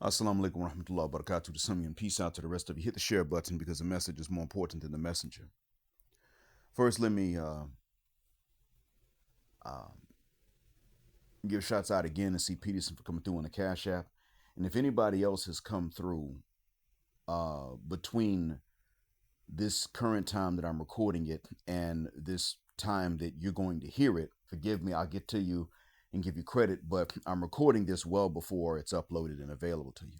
Assalamu alaikum wa rahmatullahi wa barakatuh to some and peace out to the rest of you. Hit the share button because the message is more important than the messenger. First, let me uh, give shots out again to C. Peterson for coming through on the Cash App. And if anybody else has come through between this current time that I'm recording it and this time that you're going to hear it, forgive me, I'll get to you and give you credit, but I'm recording this well before it's uploaded and available to you.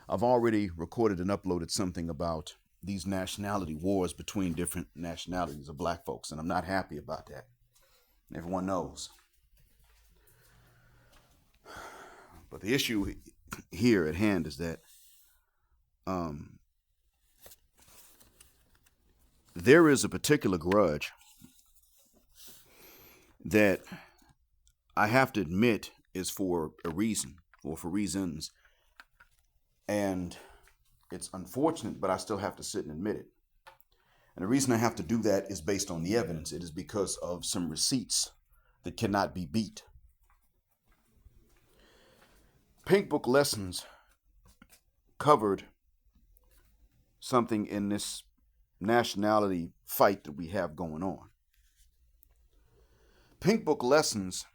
I've already recorded and uploaded something about these nationality wars between different nationalities of black folks, and I'm not happy about that. Everyone knows. But the issue here at hand is that there is a particular grudge that I have to admit is for a reason or for reasons. And it's unfortunate, but I still have to sit and admit it. And the reason I have to do that is based on the evidence. It is because of some receipts that cannot be beat. Pink Book Lessons covered something in this nationality fight that we have going on. Pink Book Lessons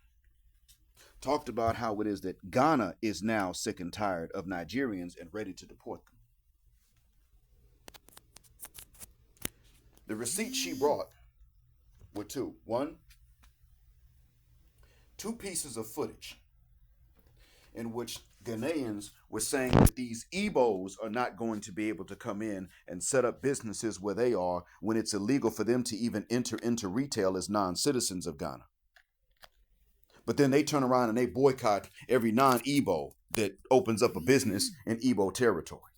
talked about how it is that Ghana is now sick and tired of Nigerians and ready to deport them. The receipts she brought were two. One, two pieces of footage in which Ghanaians were saying that these Igbos are not going to be able to come in and set up businesses where they are when it's illegal for them to even enter into retail as non-citizens of Ghana. But then they turn around and they boycott every non-Igbo that opens up a business in Igbo territory.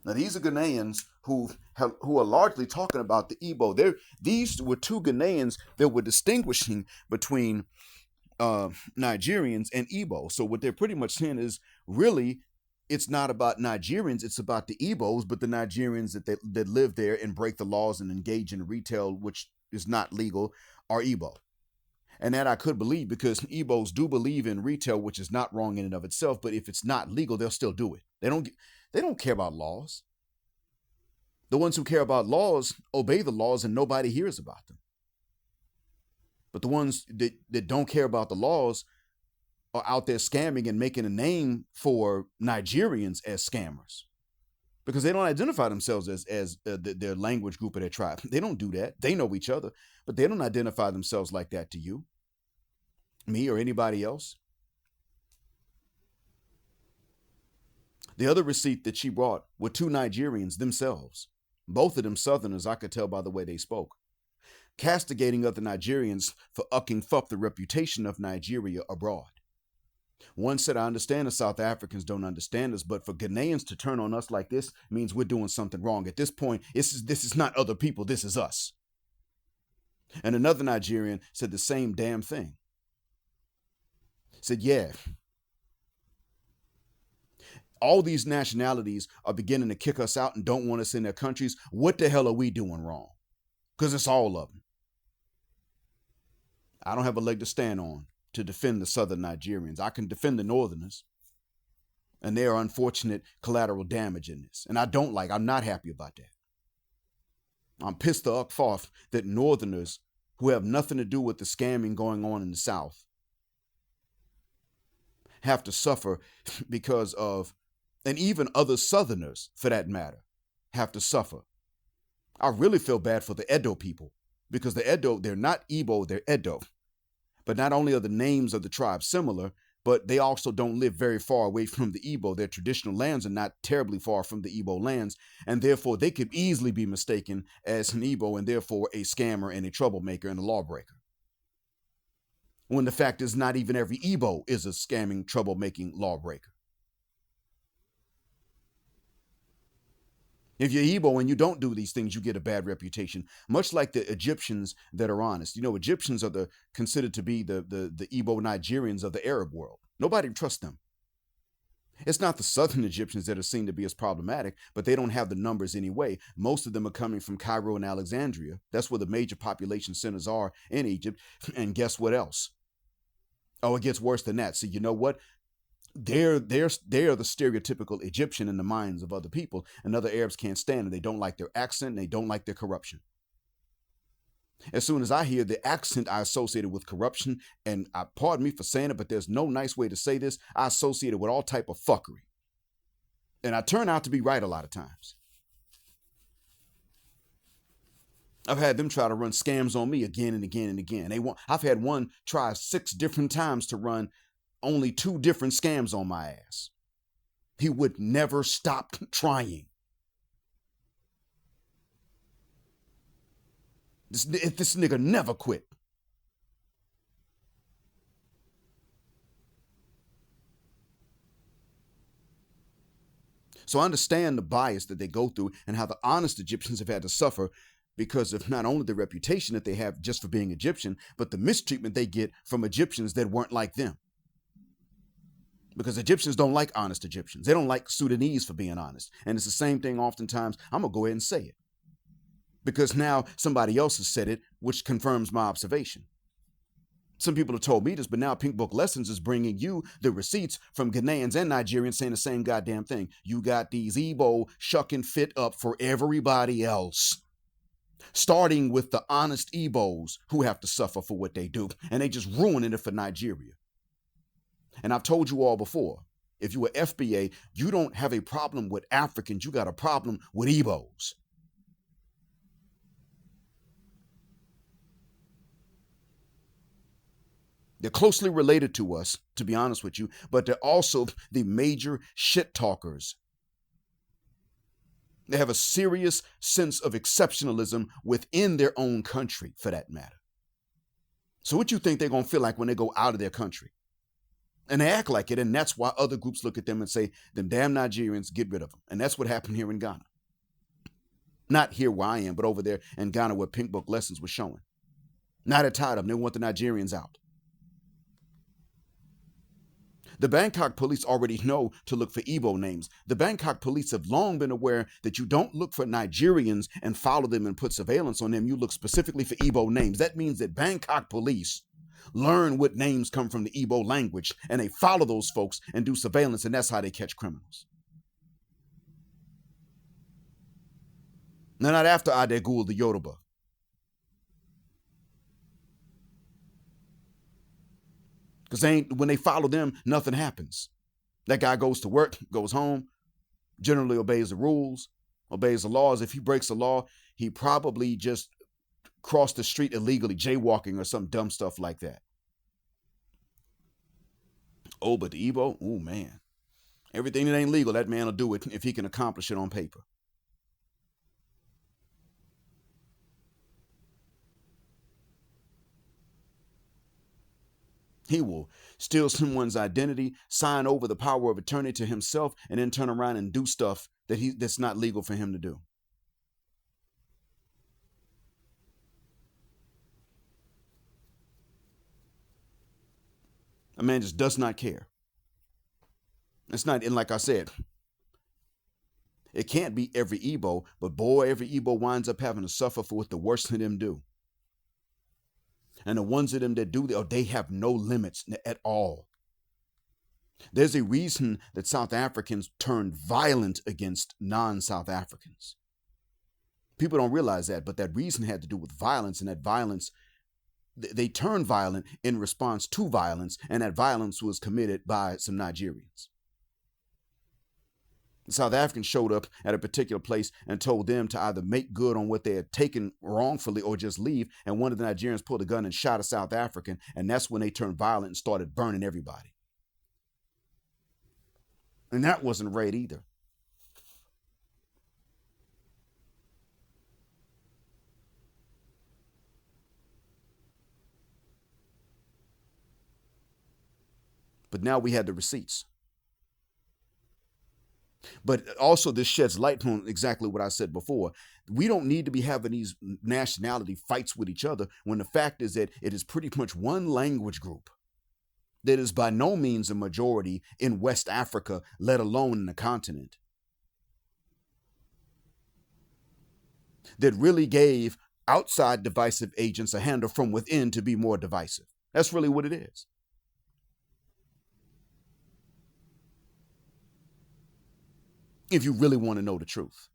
Now, these are Ghanaians who are largely talking about the Igbo. These were two Ghanaians that were distinguishing between Nigerians and Igbo. So what they're pretty much saying is really it's not about Nigerians, it's about the Igbos, but the Nigerians that live there and break the laws and engage in retail, which is not legal, are Igbo. And that I could believe because Igbos do believe in retail, which is not wrong in and of itself, but if it's not legal, they'll still do it. They don't care about laws. The ones who care about laws obey the laws and nobody hears about them. But the ones that don't care about the laws are out there scamming and making a name for Nigerians as scammers because they don't identify themselves as their language group or their tribe. They don't do that. They know each other, but they don't identify themselves like that to you, me, or anybody else. The other receipt that she brought were two Nigerians themselves, both of them Southerners, I could tell by the way they spoke, castigating other Nigerians for ucking up the reputation of Nigeria abroad. One said, I understand the South Africans don't understand us, but for Ghanaians to turn on us like this means we're doing something wrong. At this point, this is not other people, this is us. And another Nigerian said the same damn thing. Said, yeah, all these nationalities are beginning to kick us out and don't want us in their countries. What the hell are we doing wrong? Because it's all of them. I don't have a leg to stand on to defend the Southern Nigerians. I can defend the Northerners. And they are unfortunate collateral damage in this. And I'm not happy about that. I'm pissed off that Northerners who have nothing to do with the scamming going on in the South have to suffer because of, and even other Southerners for that matter, have to suffer. I really feel bad for the Edo people because the Edo, they're not Igbo, they're Edo. But not only are the names of the tribe similar, but they also don't live very far away from the Igbo. Their traditional lands are not terribly far from the Igbo lands, and therefore they could easily be mistaken as an Igbo and therefore a scammer and a troublemaker and a lawbreaker. When the fact is not even every Igbo is a scamming, troublemaking lawbreaker. If you're Igbo and you don't do these things, you get a bad reputation, much like the Egyptians that are honest. You know, Egyptians are considered to be the Igbo Nigerians of the Arab world. Nobody trusts them. It's not the southern Egyptians that are seen to be as problematic, but they don't have the numbers anyway. Most of them are coming from Cairo and Alexandria. That's where the major population centers are in Egypt. And guess what else? Oh, it gets worse than that. So you know what? They're the stereotypical Egyptian in the minds of other people, and other Arabs can't stand it. They don't like their accent, and they don't like their corruption. As soon as I hear the accent, I associate it with corruption, and pardon me for saying it, but there's no nice way to say this. I associate it with all type of fuckery, and I turn out to be right a lot of times. I've had them try to run scams on me again and again and again. I've had one try 6 different times to run only 2 different scams on my ass. He would never stop trying. This nigga never quit. So I understand the bias that they go through and how the honest Egyptians have had to suffer because of not only the reputation that they have just for being Egyptian, but the mistreatment they get from Egyptians that weren't like them. Because Egyptians don't like honest Egyptians. They don't like Sudanese for being honest. And it's the same thing oftentimes. I'm going to go ahead and say it. Because now somebody else has said it, which confirms my observation. Some people have told me this, but now Pink Book Lessons is bringing you the receipts from Ghanaians and Nigerians saying the same goddamn thing. You got these Igbo shucking fit up for everybody else. Starting with the honest Igbos who have to suffer for what they do. And they just ruining it for Nigeria. And I've told you all before, if you were FBA, you don't have a problem with Africans, you got a problem with Igbos. They're closely related to us, to be honest with you, but they're also the major shit talkers. They have a serious sense of exceptionalism within their own country, for that matter. So what you think they're going to feel like when they go out of their country? And they act like it, and that's why other groups look at them and say, them damn Nigerians, get rid of them. And that's what happened here in Ghana. Not here where I am, but over there in Ghana where Pink Book Lessons was showing. Now they're tired of them. They want the Nigerians out. The Bangkok police already know to look for Igbo names. The Bangkok police have long been aware that you don't look for Nigerians and follow them and put surveillance on them. You look specifically for Igbo names. That means that Bangkok police learn what names come from the Igbo language, and they follow those folks and do surveillance, and that's how they catch criminals. They're not after Adegul, the Yoruba. Because when they follow them, nothing happens. That guy goes to work, goes home, generally obeys the rules, obeys the laws. If he breaks the law, he probably just crossed the street illegally, jaywalking or some dumb stuff like that. Oh, but the Igbo, oh man. Everything that ain't legal, that man will do it if he can accomplish it on paper. He will steal someone's identity, sign over the power of attorney to himself, and then turn around and do stuff that's not legal for him to do. A man just does not care. It's not, and like I said, it can't be every Igbo, but boy, every Igbo winds up having to suffer for what the worst of them do. And the ones of them that do, they have no limits at all. There's a reason that South Africans turned violent against non-South Africans. People don't realize that, but that reason had to do with violence, and that violence, they turned violent in response to violence, and that violence was committed by some Nigerians. The South Africans showed up at a particular place and told them to either make good on what they had taken wrongfully or just leave, and one of the Nigerians pulled a gun and shot a South African, and that's when they turned violent and started burning everybody. And that wasn't right either. But now we had the receipts. But also this sheds light on exactly what I said before. We don't need to be having these nationality fights with each other when the fact is that it is pretty much one language group. that is by no means a majority in West Africa, let alone in the continent, that really gave outside divisive agents a handle from within to be more divisive. That's really what it is. If you really want to know the truth.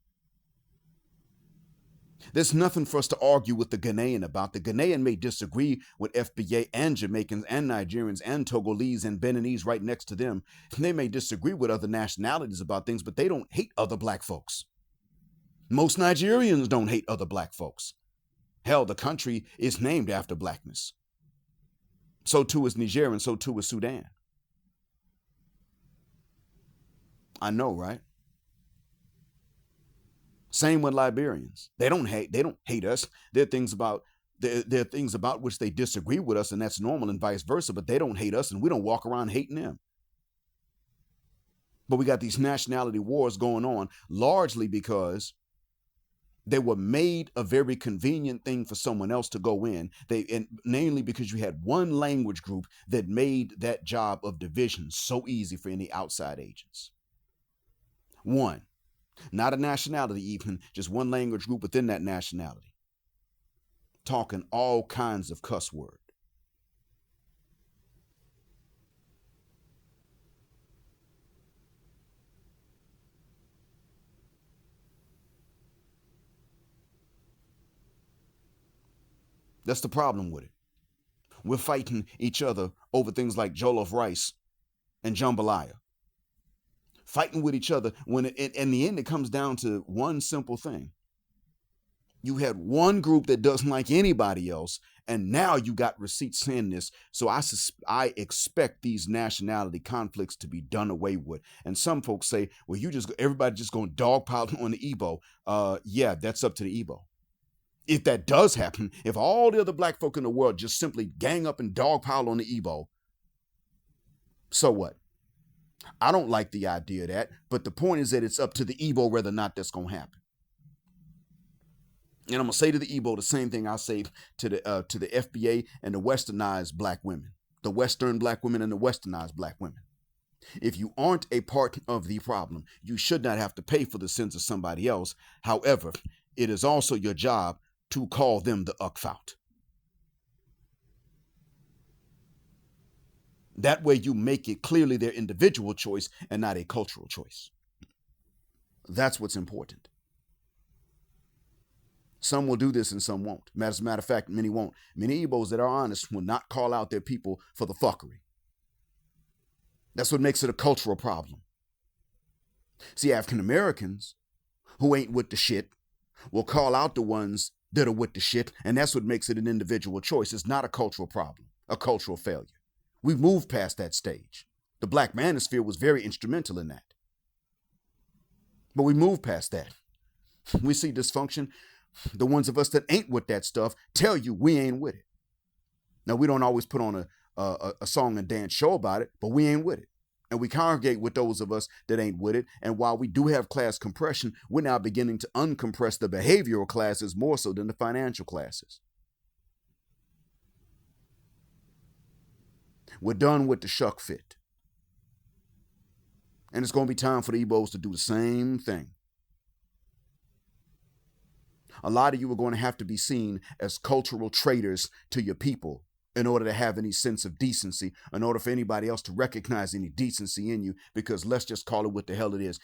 There's nothing for us to argue with the Ghanaian about. The Ghanaian may disagree with FBA and Jamaicans and Nigerians and Togolese and Beninese right next to them. They may disagree with other nationalities about things, but they don't hate other black folks. Most Nigerians don't hate other black folks. Hell, the country is named after blackness. So too is Niger, and so too is Sudan. I know, right? Same with Liberians. They don't hate us. There are things about which they disagree with us, and that's normal, and vice versa, but they don't hate us, and we don't walk around hating them. But we got these nationality wars going on largely because they were made a very convenient thing for someone else to go in. And namely because you had one language group that made that job of division so easy for any outside agents. One. Not a nationality even, just one language group within that nationality. Talking all kinds of cuss word. That's the problem with it. We're fighting each other over things like jollof rice and jambalaya. Fighting with each other when in the end it comes down to one simple thing. You had one group that doesn't like anybody else, and now you got receipts saying this. So I expect these nationality conflicts to be done away with. And some folks say, well, everybody just going to dogpile on the Igbo. Yeah, that's up to the Igbo. If that does happen, if all the other black folk in the world just simply gang up and dogpile on the Igbo, so what? I don't like the idea of that, but the point is that it's up to the Igbo whether or not that's going to happen. And I'm going to say to the Igbo the same thing I say to the FBA and the westernized black women, the Western black women and the westernized black women. If you aren't a part of the problem, you should not have to pay for the sins of somebody else. However, it is also your job to call them the Ukfout. That way you make it clearly their individual choice and not a cultural choice. That's what's important. Some will do this and some won't. As a matter of fact, many won't. Many Igbos that are honest will not call out their people for the fuckery. That's what makes it a cultural problem. See, African Americans who ain't with the shit will call out the ones that are with the shit, and that's what makes it an individual choice. It's not a cultural problem, a cultural failure. We've moved past that stage. The Black Manosphere was very instrumental in that. But we moved past that. We see dysfunction. The ones of us that ain't with that stuff tell you we ain't with it. Now, we don't always put on a song and dance show about it, but we ain't with it. And we congregate with those of us that ain't with it. And while we do have class compression, we're now beginning to uncompress the behavioral classes more so than the financial classes. We're done with the shuck fit. And it's going to be time for the Igbos to do the same thing. A lot of you are going to have to be seen as cultural traitors to your people in order to have any sense of decency, in order for anybody else to recognize any decency in you, because let's just call it what the hell it is.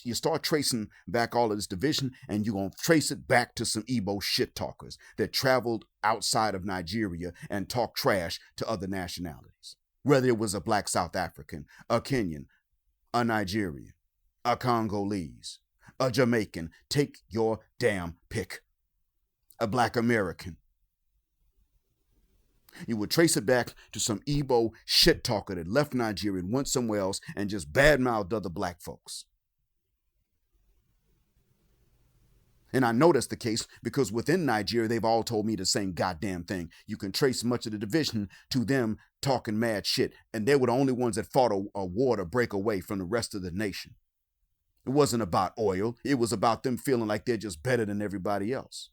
You start tracing back all of this division, and you're going to trace it back to some Igbo shit talkers that traveled outside of Nigeria and talked trash to other nationalities. Whether it was a black South African, a Kenyan, a Nigerian, a Congolese, a Jamaican, take your damn pick, a black American. You would trace it back to some Igbo shit talker that left Nigeria and went somewhere else and just badmouthed other black folks. And I know that's the case because within Nigeria, they've all told me the same goddamn thing. You can trace much of the division to them talking mad shit. And they were the only ones that fought a war to break away from the rest of the nation. It wasn't about oil. It was about them feeling like they're just better than everybody else.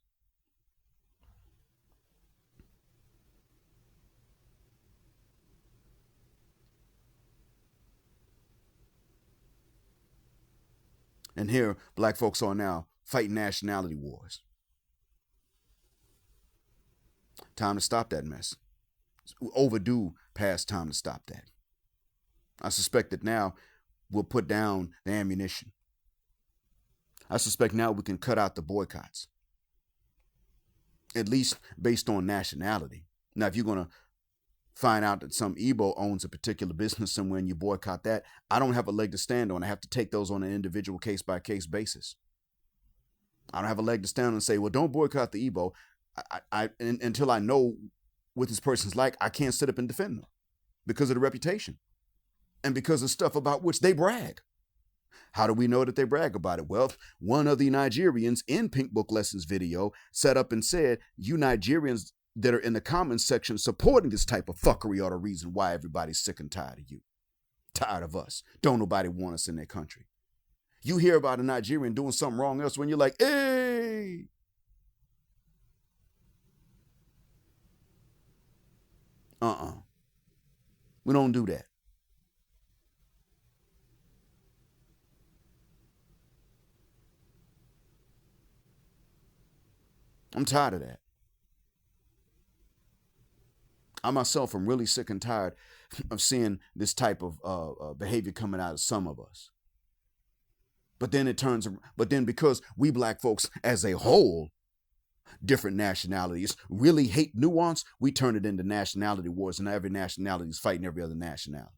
And here, black folks are now fighting nationality wars. Time to stop that mess. It's overdue past time to stop that. I suspect that now we'll put down the ammunition. I suspect now we can cut out the boycotts, at least based on nationality. Now, if you're going to find out that some Igbo owns a particular business somewhere and you boycott that, I don't have a leg to stand on. I have to take those on an individual case-by-case basis. I don't have a leg to stand on and say, well, don't boycott the Igbo. Until I know what this person's like, I can't sit up and defend them because of the reputation and because of stuff about which they brag. How do we know that they brag about it? Well, one of the Nigerians in Pink Book Lessons video sat up and said, you Nigerians that are in the comments section supporting this type of fuckery are the reason why everybody's sick and tired of you. Tired of us. Don't nobody want us in their country. You hear about a Nigerian doing something wrong else when you're like, hey. We don't do that. I'm tired of that. I myself am really sick and tired of seeing this type of behavior coming out of some of us. But then because we black folks as a whole, different nationalities, really hate nuance, we turn it into nationality wars, and every nationality is fighting every other nationality.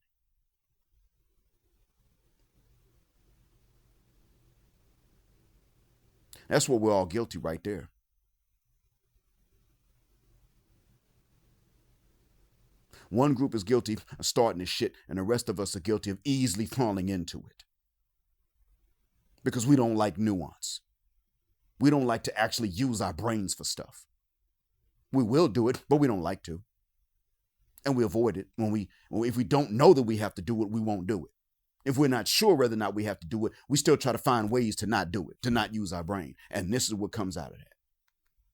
That's what we're all guilty right there. One group is guilty of starting this shit, and the rest of us are guilty of easily falling into it. Because we don't like nuance. We don't like to actually use our brains for stuff. We will do it, but we don't like to. And we avoid it. If we don't know that we have to do it, we won't do it. If we're not sure whether or not we have to do it, we still try to find ways to not do it, to not use our brain. And this is what comes out of that.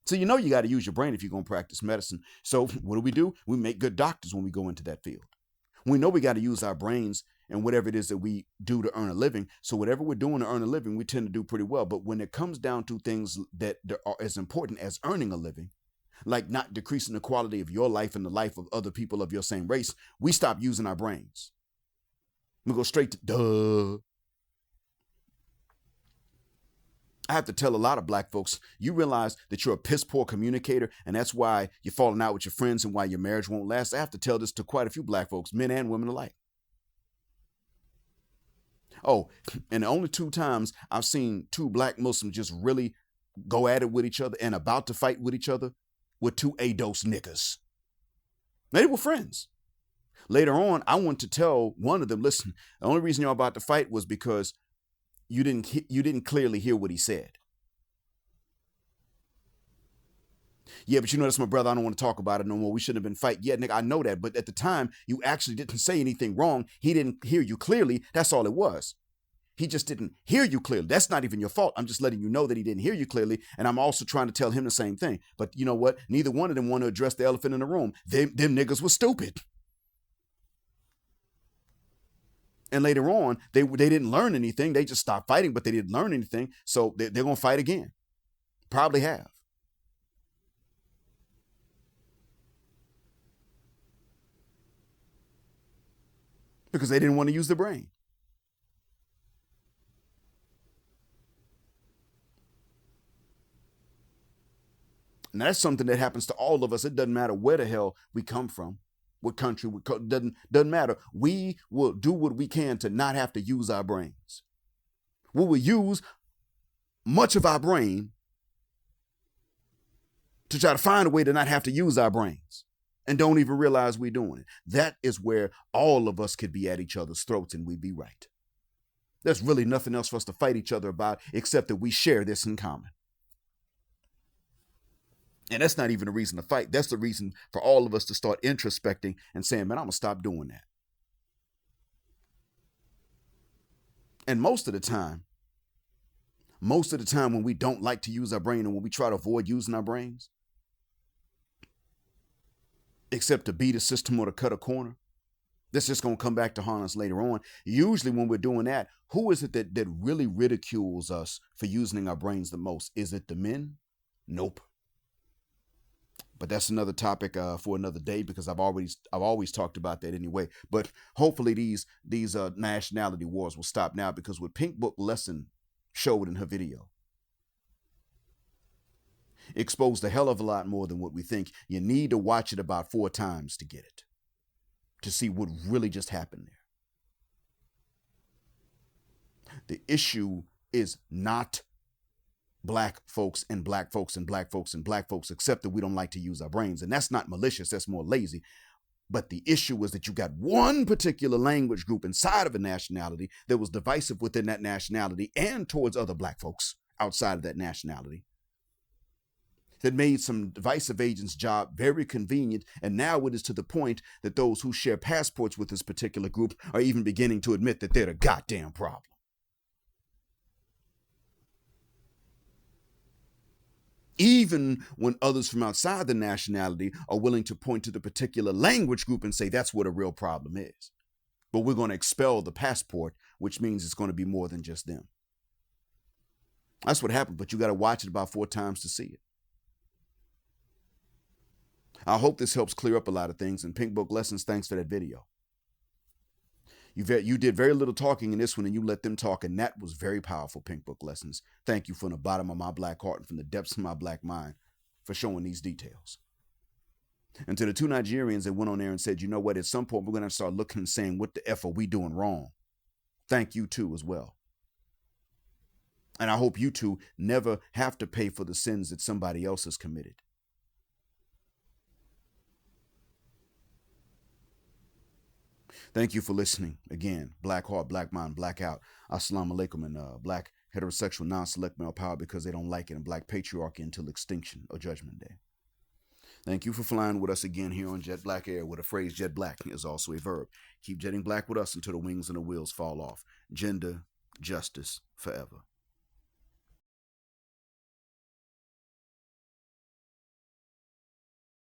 So you know you got to use your brain if you're going to practice medicine. So what do? We make good doctors when we go into that field. We know we got to use our brains and whatever it is that we do to earn a living. So whatever we're doing to earn a living, we tend to do pretty well. But when it comes down to things that are as important as earning a living, like not decreasing the quality of your life and the life of other people of your same race, we stop using our brains. We go straight to duh. I have to tell a lot of black folks, you realize that you're a piss poor communicator, and that's why you're falling out with your friends and why your marriage won't last. I have to tell this to quite a few black folks, men and women alike. Oh, and the only 2 times I've seen 2 black Muslims just really go at it with each other and about to fight with each other were 2 ADOS niggas. They were friends. Later on, I want to tell one of them, listen, the only reason you're about to fight was because you didn't clearly hear what he said. Yeah, but you know, that's my brother. I don't want to talk about it no more. We shouldn't have been fighting. Yeah, nigga, I know that. But at the time, you actually didn't say anything wrong. He didn't hear you clearly. That's all it was. He just didn't hear you clearly. That's not even your fault. I'm just letting you know that he didn't hear you clearly. And I'm also trying to tell him the same thing. But you know what? Neither one of them want to address the elephant in the room. Them niggas were stupid. And later on, they didn't learn anything. They just stopped fighting, but they didn't learn anything. So they're going to fight again. Probably have. Because they didn't want to use the brain. And that's something that happens to all of us. It doesn't matter where the hell we come from, what country, doesn't matter. We will do what we can to not have to use our brains. We will use much of our brain to try to find a way to not have to use our brains and don't even realize we're doing it. That is where all of us could be at each other's throats and we'd be right. There's really nothing else for us to fight each other about except that we share this in common. And that's not even a reason to fight. That's the reason for all of us to start introspecting and saying, man, I'm going to stop doing that. And most of the time when we don't like to use our brain and when we try to avoid using our brains, except to beat a system or to cut a corner, This is going to come back to haunt us later on. Usually, when we're doing that, who is it that really ridicules us for using our brains the most? Is it the men? Nope. But that's another topic for another day, because I've always talked about that anyway. But hopefully these nationality wars will stop now, because what Pink Book Lesson showed in her video exposed a hell of a lot more than what we think. You need to watch it about 4 times to get it, to see what really just happened there. The issue is not black folks and black folks and black folks and black folks, except that we don't like to use our brains. And that's not malicious, that's more lazy. But the issue is that you got one particular language group inside of a nationality that was divisive within that nationality and towards other black folks outside of that nationality, that made some divisive agents' job very convenient. And now it is to the point that those who share passports with this particular group are even beginning to admit that they're the goddamn problem. Even when others from outside the nationality are willing to point to the particular language group and say that's what a real problem is. But we're going to expel the passport, which means it's going to be more than just them. That's what happened, but you got to watch it about 4 times to see it. I hope this helps clear up a lot of things. And Pink Book Lessons, thanks for that video. You did very little talking in this one, and you let them talk, and that was very powerful, Pink Book Lessons. Thank you from the bottom of my black heart and from the depths of my black mind for showing these details. And to the 2 Nigerians that went on there and said, you know what, at some point we're going to start looking and saying, what the F are we doing wrong? Thank you too as well. And I hope you two never have to pay for the sins that somebody else has committed. Thank you for listening. Again, Black Heart, Black Mind, Blackout. Assalamu alaikum, and black heterosexual non-select male power because they don't like it, and black patriarchy until extinction or judgment day. Thank you for flying with us again here on Jet Black Air, where the phrase jet black is also a verb. Keep jetting black with us until the wings and the wheels fall off. Gender, justice, forever.